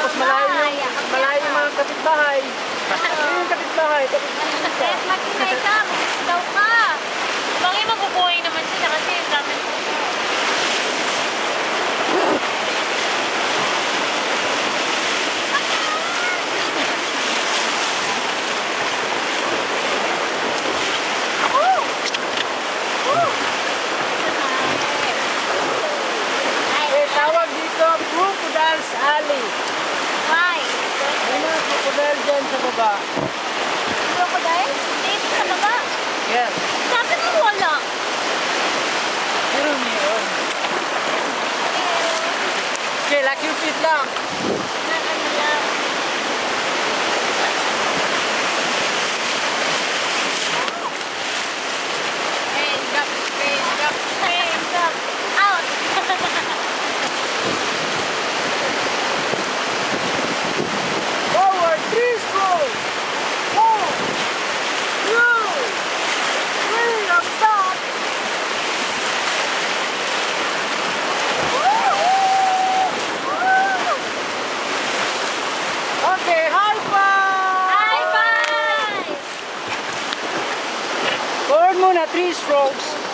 Tapos malayo yung mga kapitbahay. Yun yung kapitbahay. Yes, mag-inay ka. Daw ka. Bagay mabubuhay naman sila kasi yung dami po. Tawag dito, Crocodile's Alley. Why? May mga crocodile dyan sa baba. Crocodile? Dito sa baba? Yes. Sabi mo wala. Pero meron. Okay, like your feet lang. Na ano lang. Hands up, hands up. Hands up. Out. Forward, 3 strokes. 4, 2, 3, and stop. Okay, high five. High five! Forward muna, 3 strokes.